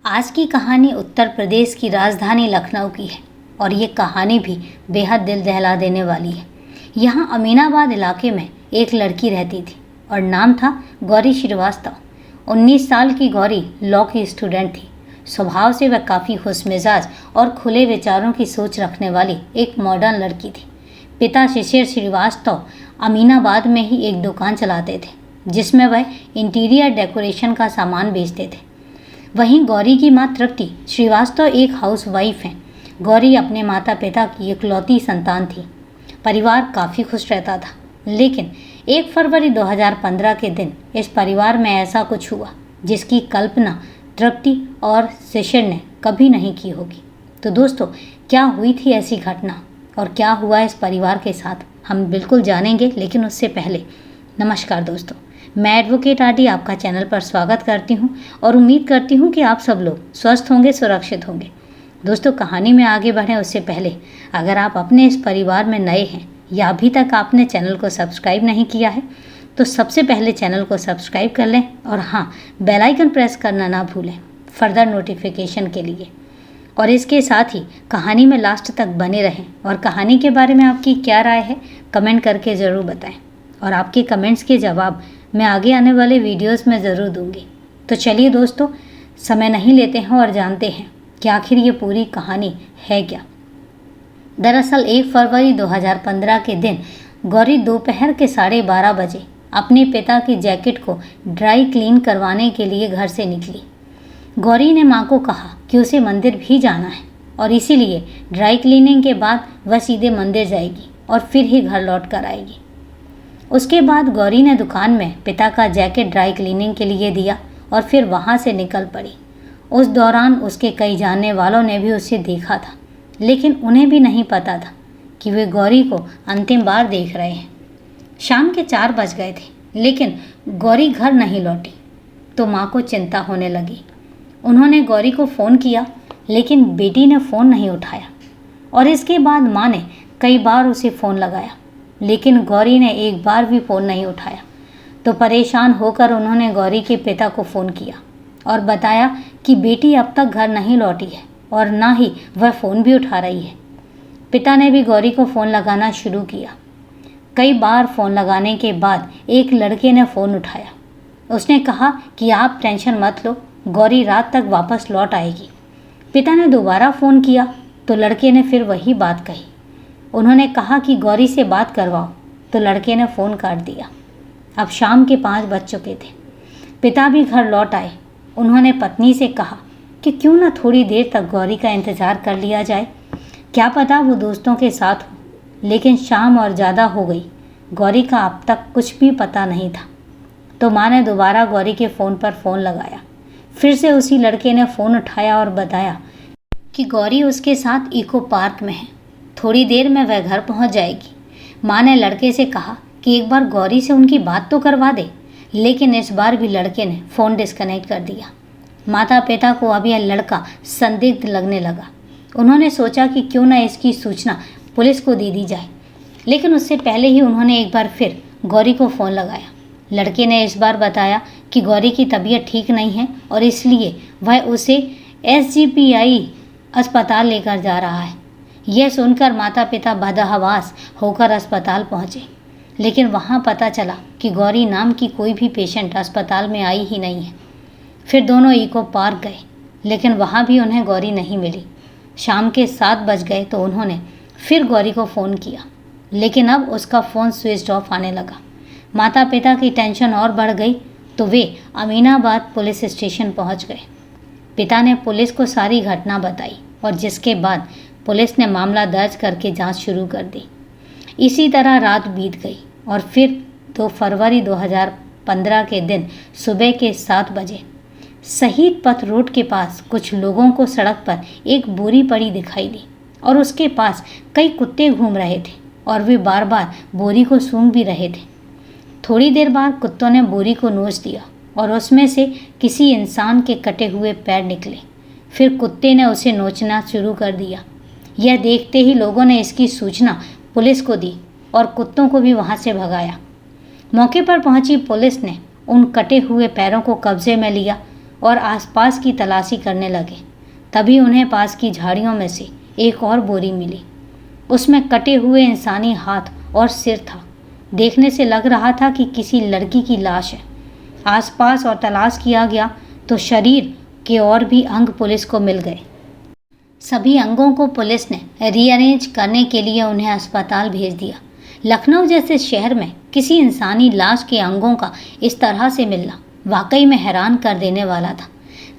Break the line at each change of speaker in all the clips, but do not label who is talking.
आज की कहानी उत्तर प्रदेश की राजधानी लखनऊ की है और ये कहानी भी बेहद दिल दहला देने वाली है। यहाँ अमीनाबाद इलाके में एक लड़की रहती थी और नाम था गौरी श्रीवास्तव। 19 साल की गौरी लॉ की स्टूडेंट थी। स्वभाव से वह काफ़ी खुशमिजाज और खुले विचारों की सोच रखने वाली एक मॉडर्न लड़की थी। पिता शिशिर श्रीवास्तव अमीनाबाद में ही एक दुकान चलाते थे जिसमें वह इंटीरियर डेकोरेशन का सामान बेचते थे। वहीं गौरी की मां तृप्ति श्रीवास्तव एक हाउसवाइफ हैं। गौरी अपने माता पिता की इकलौती संतान थी। परिवार काफ़ी खुश रहता था, लेकिन 1 फरवरी 2015 के दिन इस परिवार में ऐसा कुछ हुआ जिसकी कल्पना तृप्ति और शिशिर ने कभी नहीं की होगी। तो दोस्तों, क्या हुई थी ऐसी घटना और क्या हुआ इस परिवार के साथ, हम बिल्कुल जानेंगे। लेकिन उससे पहले नमस्कार दोस्तों, मैं एडवोकेट आरडी आपका चैनल पर स्वागत करती हूं और उम्मीद करती हूं कि आप सब लोग स्वस्थ होंगे, सुरक्षित होंगे। दोस्तों, कहानी में आगे बढ़ें उससे पहले अगर आप अपने इस परिवार में नए हैं या अभी तक आपने चैनल को सब्सक्राइब नहीं किया है तो सबसे पहले चैनल को सब्सक्राइब कर लें और हाँ, बेल आइकन प्रेस करना ना भूलें फर्दर नोटिफिकेशन के लिए। और इसके साथ ही कहानी में लास्ट तक बने रहें और कहानी के बारे में आपकी क्या राय है कमेंट करके ज़रूर बताएं और आपके कमेंट्स के जवाब मैं आगे आने वाले वीडियोस में ज़रूर दूंगी। तो चलिए दोस्तों, समय नहीं लेते हैं और जानते हैं कि आखिर ये पूरी कहानी है क्या। दरअसल 1 फरवरी 2015 के दिन गौरी दोपहर के 12:30 बजे अपने पिता की जैकेट को ड्राई क्लीन करवाने के लिए घर से निकली। गौरी ने माँ को कहा कि उसे मंदिर भी जाना है और इसीलिए ड्राई क्लीनिंग के बाद वह सीधे मंदिर जाएगी और फिर ही घर लौट कर आएगी। उसके बाद गौरी ने दुकान में पिता का जैकेट ड्राई क्लीनिंग के लिए दिया और फिर वहाँ से निकल पड़ी। उस दौरान उसके कई जानने वालों ने भी उसे देखा था, लेकिन उन्हें भी नहीं पता था कि वे गौरी को अंतिम बार देख रहे हैं। शाम के 4 बज गए थे, लेकिन गौरी घर नहीं लौटी तो माँ को चिंता होने लगी। उन्होंने गौरी को फ़ोन किया, लेकिन बेटी ने फ़ोन नहीं उठाया और इसके बाद माँ ने कई बार उसे फ़ोन लगाया, लेकिन गौरी ने एक बार भी फ़ोन नहीं उठाया। तो परेशान होकर उन्होंने गौरी के पिता को फ़ोन किया और बताया कि बेटी अब तक घर नहीं लौटी है और ना ही वह फ़ोन भी उठा रही है। पिता ने भी गौरी को फ़ोन लगाना शुरू किया। कई बार फ़ोन लगाने के बाद एक लड़के ने फ़ोन उठाया। उसने कहा कि आप टेंशन मत लो, गौरी रात तक वापस लौट आएगी। पिता ने दोबारा फ़ोन किया तो लड़के ने फिर वही बात कही। उन्होंने कहा कि गौरी से बात करवाओ तो लड़के ने फ़ोन काट दिया। अब शाम के 5 बज चुके थे। पिता भी घर लौट आए। उन्होंने पत्नी से कहा कि क्यों ना थोड़ी देर तक गौरी का इंतज़ार कर लिया जाए, क्या पता वो दोस्तों के साथ हो। लेकिन शाम और ज़्यादा हो गई, गौरी का अब तक कुछ भी पता नहीं था। तो माँ ने दोबारा गौरी के फ़ोन पर फ़ोन लगाया। फिर से उसी लड़के ने फ़ोन उठाया और बताया कि गौरी उसके साथ इको पार्क में है, थोड़ी देर में वह घर पहुंच जाएगी। माँ ने लड़के से कहा कि एक बार गौरी से उनकी बात तो करवा दे, लेकिन इस बार भी लड़के ने फ़ोन डिस्कनेक्ट कर दिया। माता पिता को अब यह लड़का संदिग्ध लगने लगा। उन्होंने सोचा कि क्यों न इसकी सूचना पुलिस को दे दी जाए, लेकिन उससे पहले ही उन्होंने एक बार फिर गौरी को फ़ोन लगाया। लड़के ने इस बार बताया कि गौरी की तबीयत ठीक नहीं है और इसलिए वह उसे SGPI अस्पताल लेकर जा रहा है। यह सुनकर माता पिता बदहवास होकर अस्पताल पहुंचे, लेकिन वहां पता चला कि गौरी नाम की कोई भी पेशेंट अस्पताल में आई ही नहीं है। फिर दोनों इको पार्क गए, लेकिन वहां भी उन्हें गौरी नहीं मिली। शाम के 7 बज गए तो उन्होंने फिर गौरी को फ़ोन किया, लेकिन अब उसका फ़ोन स्विच ऑफ आने लगा। माता पिता की टेंशन और बढ़ गई तो वे अमीनाबाद पुलिस स्टेशन पहुँच गए। पिता ने पुलिस को सारी घटना बताई और जिसके बाद पुलिस ने मामला दर्ज करके जांच शुरू कर दी। इसी तरह रात बीत गई और फिर 2 फरवरी 2015 के दिन सुबह के 7 बजे शहीद पथ रोड के पास कुछ लोगों को सड़क पर एक बोरी पड़ी दिखाई दी और उसके पास कई कुत्ते घूम रहे थे और वे बार बार बोरी को सूंघ भी रहे थे। थोड़ी देर बाद कुत्तों ने बोरी को नोच दिया और उसमें से किसी इंसान के कटे हुए पैर निकले। फिर कुत्ते ने उसे नोचना शुरू कर दिया। यह देखते ही लोगों ने इसकी सूचना पुलिस को दी और कुत्तों को भी वहां से भगाया। मौके पर पहुंची पुलिस ने उन कटे हुए पैरों को कब्जे में लिया और आसपास की तलाशी करने लगे। तभी उन्हें पास की झाड़ियों में से एक और बोरी मिली। उसमें कटे हुए इंसानी हाथ और सिर था। देखने से लग रहा था कि किसी लड़की की लाश है। आसपास और तलाश किया गया तो शरीर के और भी अंग पुलिस को मिल गए। सभी अंगों को पुलिस ने रीअरेंज करने के लिए उन्हें अस्पताल भेज दिया। लखनऊ जैसे शहर में किसी इंसानी लाश के अंगों का इस तरह से मिलना वाकई में हैरान कर देने वाला था।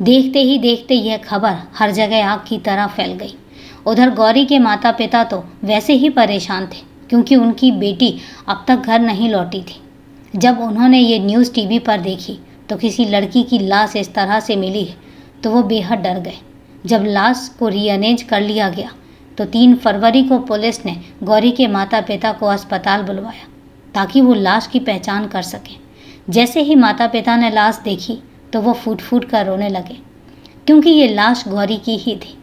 देखते ही देखते यह खबर हर जगह आग की तरह फैल गई। उधर गौरी के माता पिता तो वैसे ही परेशान थे, क्योंकि उनकी बेटी अब तक घर नहीं लौटी थी। जब उन्होंने ये न्यूज़ टीवी पर देखी तो किसी लड़की की लाश इस तरह से मिली है तो वो बेहद डर गए। जब लाश को रीअरेंज कर लिया गया तो 3 फरवरी को पुलिस ने गौरी के माता पिता को अस्पताल बुलवाया ताकि वो लाश की पहचान कर सकें। जैसे ही माता पिता ने लाश देखी तो वो फूट फूट कर रोने लगे, क्योंकि ये लाश गौरी की ही थी।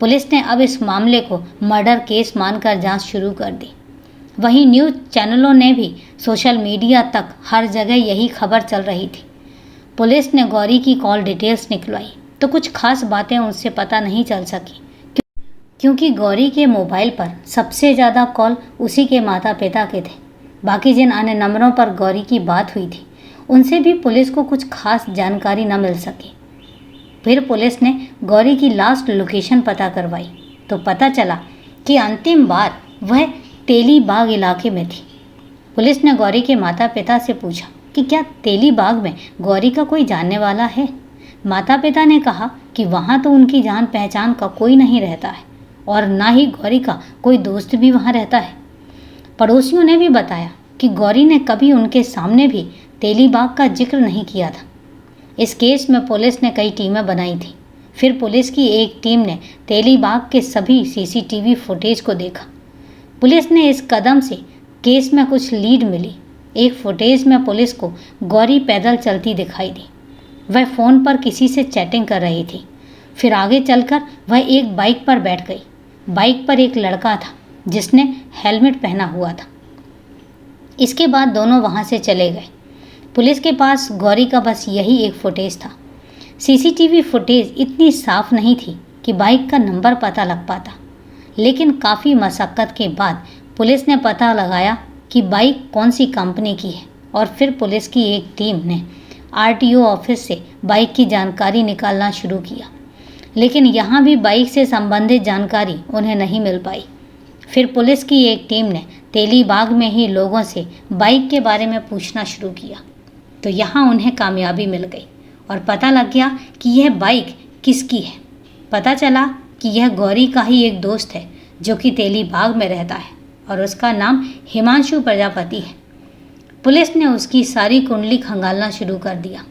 पुलिस ने अब इस मामले को मर्डर केस मानकर जांच शुरू कर दी। वहीं न्यूज़ चैनलों ने भी, सोशल मीडिया तक हर जगह यही खबर चल रही थी। पुलिस ने गौरी की कॉल डिटेल्स निकलवाई तो कुछ खास बातें उनसे पता नहीं चल सकी, क्योंकि गौरी के मोबाइल पर सबसे ज़्यादा कॉल उसी के माता पिता के थे। बाकी जिन अन्य नंबरों पर गौरी की बात हुई थी उनसे भी पुलिस को कुछ खास जानकारी न मिल सकी। फिर पुलिस ने गौरी की लास्ट लोकेशन पता करवाई तो पता चला कि अंतिम बार वह तेलीबाग इलाके में थी। पुलिस ने गौरी के माता पिता से पूछा कि क्या तेलीबाग में गौरी का कोई जानने वाला है। माता पिता ने कहा कि वहाँ तो उनकी जान पहचान का कोई नहीं रहता है और ना ही गौरी का कोई दोस्त भी वहाँ रहता है। पड़ोसियों ने भी बताया कि गौरी ने कभी उनके सामने भी तेलीबाग का जिक्र नहीं किया था। इस केस में पुलिस ने कई टीमें बनाई थी। फिर पुलिस की एक टीम ने तेलीबाग के सभी सीसीटीवी फुटेज को देखा। पुलिस ने इस कदम से केस में कुछ लीड मिली। एक फुटेज में पुलिस को गौरी पैदल चलती दिखाई दी। वह फ़ोन पर किसी से चैटिंग कर रही थी। फिर आगे चलकर वह एक बाइक पर बैठ गई। बाइक पर एक लड़का था जिसने हेलमेट पहना हुआ था। इसके बाद दोनों वहाँ से चले गए। पुलिस के पास गौरी का बस यही एक फुटेज था। सीसीटीवी फुटेज इतनी साफ नहीं थी कि बाइक का नंबर पता लग पाता, लेकिन काफ़ी मशक्क़त के बाद पुलिस ने पता लगाया कि बाइक कौन सी कंपनी की है और फिर पुलिस की एक टीम ने आरटीओ ऑफिस से बाइक की जानकारी निकालना शुरू किया, लेकिन यहाँ भी बाइक से संबंधित जानकारी उन्हें नहीं मिल पाई। फिर पुलिस की एक टीम ने तेलीबाग में ही लोगों से बाइक के बारे में पूछना शुरू किया तो यहाँ उन्हें कामयाबी मिल गई और पता लग गया कि यह बाइक किसकी है। पता चला कि यह गौरी का ही एक दोस्त है जो कि तेलीबाग में रहता है और उसका नाम हिमांशु प्रजापति है। पुलिस ने उसकी सारी कुंडली खंगालना शुरू कर दिया।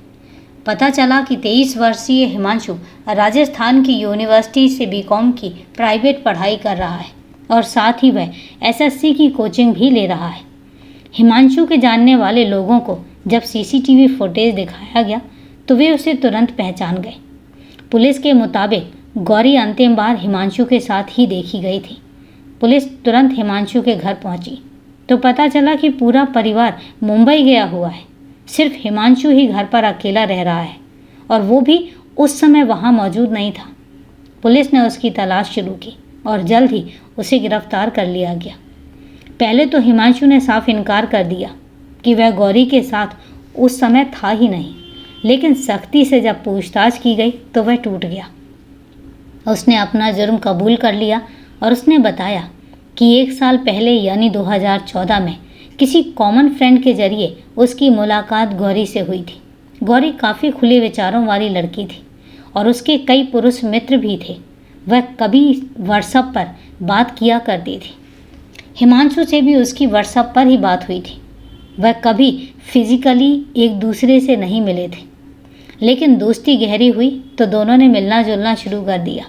पता चला कि 23 वर्षीय हिमांशु राजस्थान की यूनिवर्सिटी से बीकॉम की प्राइवेट पढ़ाई कर रहा है और साथ ही वह एसएससी की कोचिंग भी ले रहा है। हिमांशु के जानने वाले लोगों को जब सीसीटीवी फुटेज दिखाया गया तो वे उसे तुरंत पहचान गए। पुलिस के मुताबिक गौरी अंतिम बार हिमांशु के साथ ही देखी गई थी। पुलिस तुरंत हिमांशु के घर पहुंची तो पता चला कि पूरा परिवार मुंबई गया हुआ है। सिर्फ हिमांशु ही घर पर अकेला रह रहा है और वो भी उस समय वहाँ मौजूद नहीं था। पुलिस ने उसकी तलाश शुरू की और जल्द ही उसे गिरफ्तार कर लिया गया। पहले तो हिमांशु ने साफ इनकार कर दिया कि वह गौरी के साथ उस समय था ही नहीं, लेकिन सख्ती से जब पूछताछ की गई तो वह टूट गया। उसने अपना जुर्म कबूल कर लिया और उसने बताया कि 1 साल पहले यानी 2014 में किसी कॉमन फ्रेंड के जरिए उसकी मुलाकात गौरी से हुई थी। गौरी काफ़ी खुले विचारों वाली लड़की थी और उसके कई पुरुष मित्र भी थे। वह कभी व्हाट्सएप पर बात किया करती थी। हिमांशु से भी उसकी व्हाट्सएप पर ही बात हुई थी। वह कभी फिजिकली एक दूसरे से नहीं मिले थे, लेकिन दोस्ती गहरी हुई तो दोनों ने मिलना जुलना शुरू कर दिया।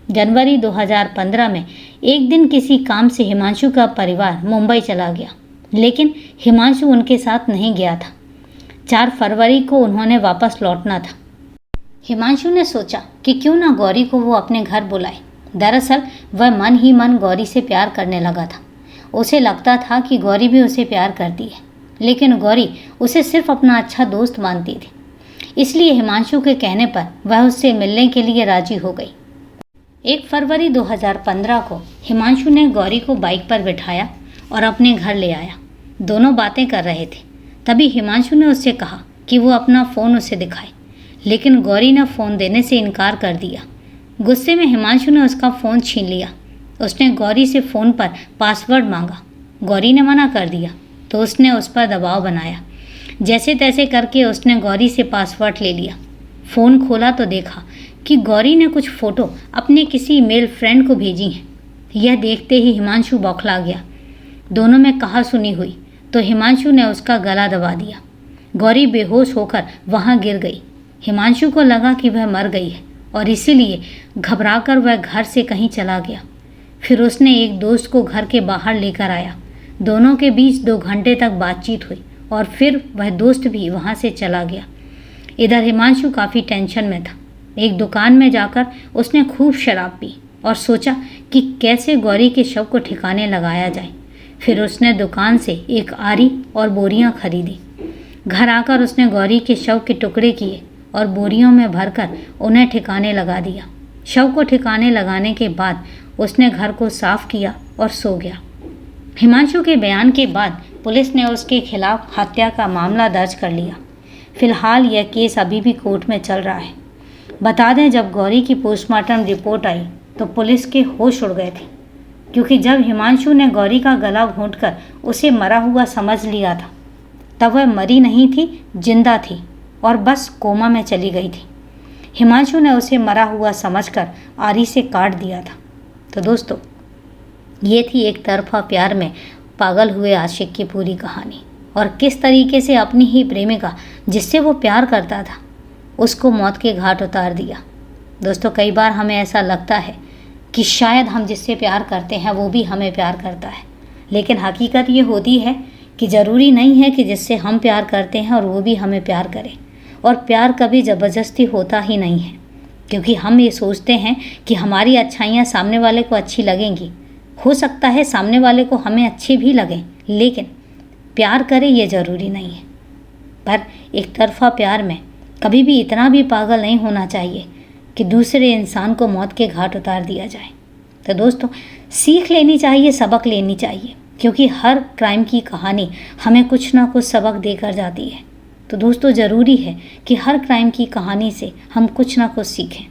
जनवरी 2015 में एक दिन किसी काम से हिमांशु का परिवार मुंबई चला गया, लेकिन हिमांशु उनके साथ नहीं गया था। 4 फरवरी को उन्होंने वापस लौटना था। हिमांशु ने सोचा कि क्यों ना गौरी को वो अपने घर बुलाए। दरअसल वह मन ही मन गौरी से प्यार करने लगा था। उसे लगता था कि गौरी भी उसे प्यार करती है, लेकिन गौरी उसे सिर्फ अपना अच्छा दोस्त मानती थी। इसलिए हिमांशु के कहने पर वह उससे मिलने के लिए राजी हो गई। 1 फरवरी 2015 को हिमांशु ने गौरी को बाइक पर बिठाया और अपने घर ले आया। दोनों बातें कर रहे थे। तभी हिमांशु ने उससे कहा कि वो अपना फ़ोन उसे दिखाए, लेकिन गौरी ने फ़ोन देने से इनकार कर दिया। गुस्से में हिमांशु ने उसका फ़ोन छीन लिया। उसने गौरी से फ़ोन पर पासवर्ड मांगा। गौरी ने मना कर दिया तो उसने उस पर दबाव बनाया। जैसे तैसे करके उसने गौरी से पासवर्ड ले लिया। फ़ोन खोला तो देखा कि गौरी ने कुछ फ़ोटो अपने किसी मेल फ्रेंड को भेजी हैं। यह देखते ही हिमांशु बौखला गया। दोनों में कहा सुनी हुई तो हिमांशु ने उसका गला दबा दिया। गौरी बेहोश होकर वहाँ गिर गई। हिमांशु को लगा कि वह मर गई है और इसीलिए घबराकर वह घर से कहीं चला गया। फिर उसने एक दोस्त को घर के बाहर लेकर आया। दोनों के बीच 2 घंटे तक बातचीत हुई और फिर वह दोस्त भी वहाँ से चला गया। इधर हिमांशु काफ़ी टेंशन में था। एक दुकान में जाकर उसने खूब शराब पी और सोचा कि कैसे गौरी के शव को ठिकाने लगाया जाए। फिर उसने दुकान से एक आरी और बोरियां खरीदी। घर आकर उसने गौरी के शव के टुकड़े किए और बोरियों में भरकर उन्हें ठिकाने लगा दिया। शव को ठिकाने लगाने के बाद उसने घर को साफ किया और सो गया। हिमांशु के बयान के बाद पुलिस ने उसके खिलाफ हत्या का मामला दर्ज कर लिया। फिलहाल यह केस अभी भी कोर्ट में चल रहा है। बता दें, जब गौरी की पोस्टमार्टम रिपोर्ट आई तो पुलिस के होश उड़ गए थे, क्योंकि जब हिमांशु ने गौरी का गला घोंटकर उसे मरा हुआ समझ लिया था, तब वह मरी नहीं थी, जिंदा थी और बस कोमा में चली गई थी। हिमांशु ने उसे मरा हुआ समझकर आरी से काट दिया था। तो दोस्तों, ये थी एक तरफा प्यार में पागल हुए आशिक की पूरी कहानी, और किस तरीके से अपनी ही प्रेमिका जिससे वो प्यार करता था उसको मौत के घाट उतार दिया। दोस्तों, कई बार हमें ऐसा लगता है कि शायद हम जिससे प्यार करते हैं वो भी हमें प्यार करता है, लेकिन हकीकत ये होती है कि ज़रूरी नहीं है कि जिससे हम प्यार करते हैं और वो भी हमें प्यार करे। और प्यार कभी ज़बरदस्ती होता ही नहीं है, क्योंकि हम ये सोचते हैं कि हमारी अच्छाइयाँ सामने वाले को अच्छी लगेंगी। हो सकता है सामने वाले को हमें अच्छी भी लगें, लेकिन प्यार करे ये ज़रूरी नहीं है। पर एक तरफा प्यार में कभी भी इतना भी पागल नहीं होना चाहिए कि दूसरे इंसान को मौत के घाट उतार दिया जाए। तो दोस्तों, सीख लेनी चाहिए, सबक लेनी चाहिए, क्योंकि हर क्राइम की कहानी हमें कुछ ना कुछ सबक देकर जाती है। तो दोस्तों, ज़रूरी है कि हर क्राइम की कहानी से हम कुछ ना कुछ सीखें।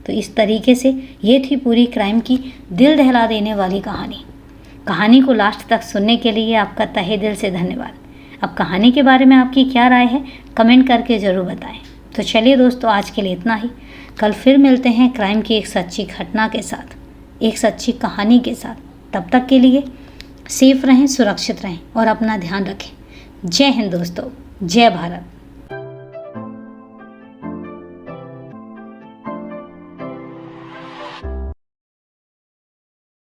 तो इस तरीके से ये थी पूरी क्राइम की दिल दहला देने वाली कहानी को लास्ट तक सुनने के लिए आपका तहे दिल से धन्यवाद। अब कहानी के बारे में आपकी क्या राय है, कमेंट करके ज़रूर बताएं। तो चलिए दोस्तों, आज के लिए इतना ही। कल फिर मिलते हैं क्राइम की एक सच्ची घटना के साथ, एक सच्ची कहानी के साथ। तब तक के लिए सेफ रहें, सुरक्षित रहें और अपना ध्यान रखें। जय हिंद दोस्तों, जय भारत।